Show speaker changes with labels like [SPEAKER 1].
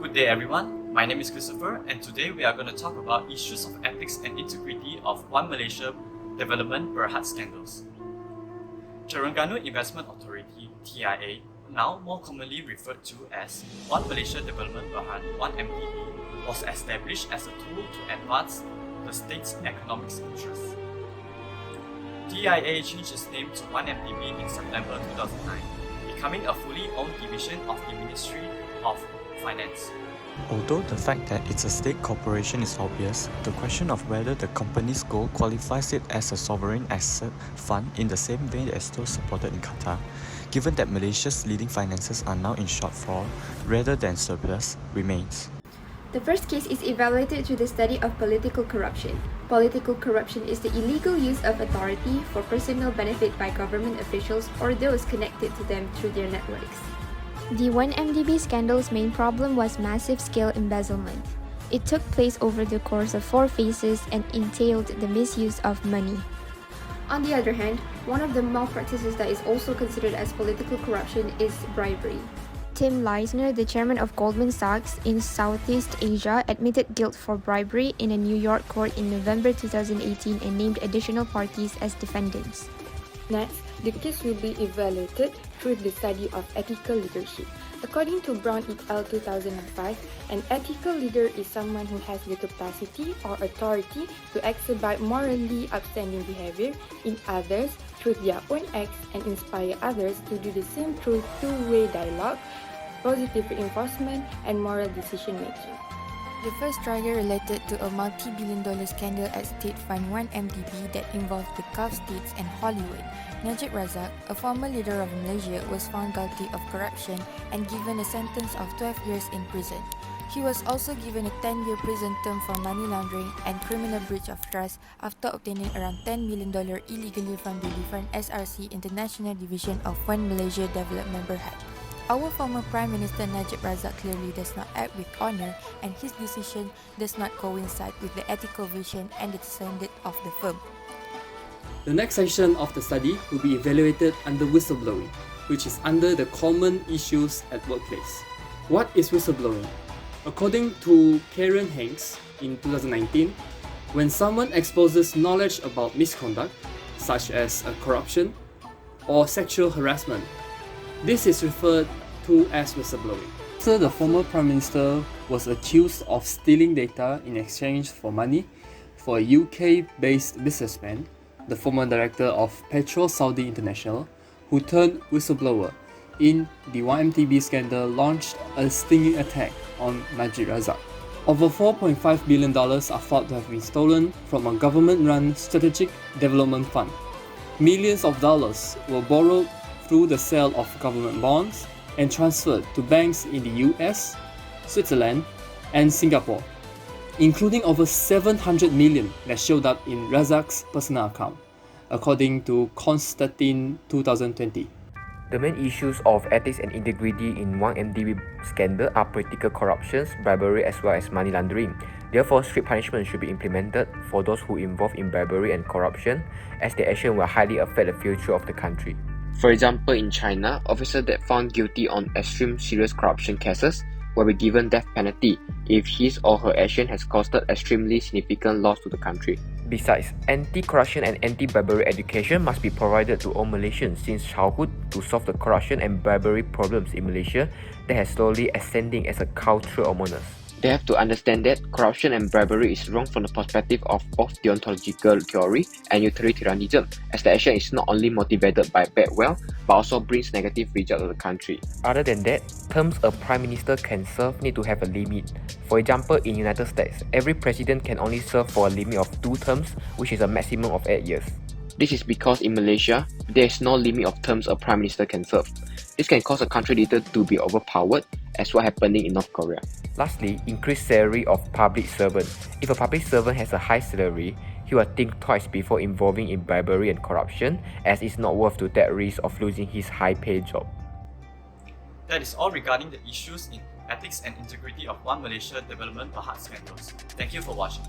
[SPEAKER 1] Good day everyone, my name is Christopher and today we are going to talk about issues of ethics and integrity of One Malaysia Development Berhad scandals. Terengganu Investment Authority (TIA), now more commonly referred to as One Malaysia Development Berhad (1MDB), was established as a tool to advance the state's economic interests. TIA changed its name to 1MDB in September 2009, becoming a fully owned division of the Ministry of Finance.
[SPEAKER 2] Although the fact that it's a state corporation is obvious, the question of whether the company's goal qualifies it as a sovereign asset fund in the same vein as those supported in Qatar, given that Malaysia's leading finances are now in shortfall rather than surplus, remains.
[SPEAKER 3] The first case is evaluated through the study of political corruption. Political corruption is the illegal use of authority for personal benefit by government officials or those connected to them through their networks.
[SPEAKER 4] The 1MDB scandal's main problem was massive-scale embezzlement. It took place over the course of 4 phases and entailed the misuse of money.
[SPEAKER 3] On the other hand, one of the malpractices that is also considered as political corruption is bribery.
[SPEAKER 4] Tim Leissner, the chairman of Goldman Sachs in Southeast Asia, admitted guilt for bribery in a New York court in November 2018 and named additional parties as defendants.
[SPEAKER 5] Next, the case will be evaluated through the study of ethical leadership. According to Brown et al. 2005, an ethical leader is someone who has the capacity or authority to exhibit morally upstanding behavior in others through their own acts and inspire others to do the same through two-way dialogue, positive reinforcement, and moral decision-making.
[SPEAKER 6] The first trial related to a multi-billion-dollar scandal at State Fund 1MDB that involved the Gulf states and Hollywood. Najib Razak, a former leader of Malaysia, was found guilty of corruption and given a sentence of 12 years in prison. He was also given a 10-year prison term for money laundering and criminal breach of trust after obtaining around $10 million illegally from the different SRC International Division of One Malaysia Development Berhad. Our former Prime Minister Najib Razak clearly does not act with honour, and his decision does not coincide with the ethical vision and the standard of the firm.
[SPEAKER 7] The next section of the study will be evaluated under whistleblowing, which is under the common issues at workplace. What is whistleblowing? According to Karen Hanks in 2019, when someone exposes knowledge about misconduct, such as corruption or sexual harassment, this is referred to as whistleblowing. So the former Prime Minister was accused of stealing data in exchange for money for a UK-based businessman, the former director of Petrol Saudi International, who turned whistleblower in the 1MDB scandal, launched a stinging attack on Najib Razak. Over $4.5 billion are thought to have been stolen from a government-run strategic development fund. Millions of dollars were borrowed through the sale of government bonds and transferred to banks in the US, Switzerland, and Singapore, including over 700 million that showed up in Razak's personal account, according to Constantine 2020.
[SPEAKER 8] The main issues of ethics and integrity in 1MDB scandal are political corruptions, bribery as well as money laundering. Therefore, strict punishment should be implemented for those who involve in bribery and corruption, as their action will highly affect the future of the country. For example, in China, officers that found guilty on extreme serious corruption cases will be given death penalty if his or her action has caused extremely significant loss to the country. Besides, anti-corruption and anti-bribery education must be provided to all Malaysians since childhood to solve the corruption and bribery problems in Malaysia that has slowly ascending as a culture among us. They have to understand that corruption and bribery is wrong from the perspective of both deontological theory and utilitarianism, as the action is not only motivated by bad will, but also brings negative results to the country. Other than that, terms a prime minister can serve need to have a limit. For example, in United States, every president can only serve for a limit of 2 terms, which is a maximum of 8 years. This is because in Malaysia, there is no limit of terms a prime minister can serve. This can cause a country leader to be overpowered, as what happening in North Korea. Lastly, increased salary of public servants. If a public servant has a high salary, he will think twice before involving in bribery and corruption, as it's not worth to take risk of losing his high-paid job.
[SPEAKER 1] That is all regarding the issues in ethics and integrity of One Malaysia Development Berhad scandals. Thank you for watching.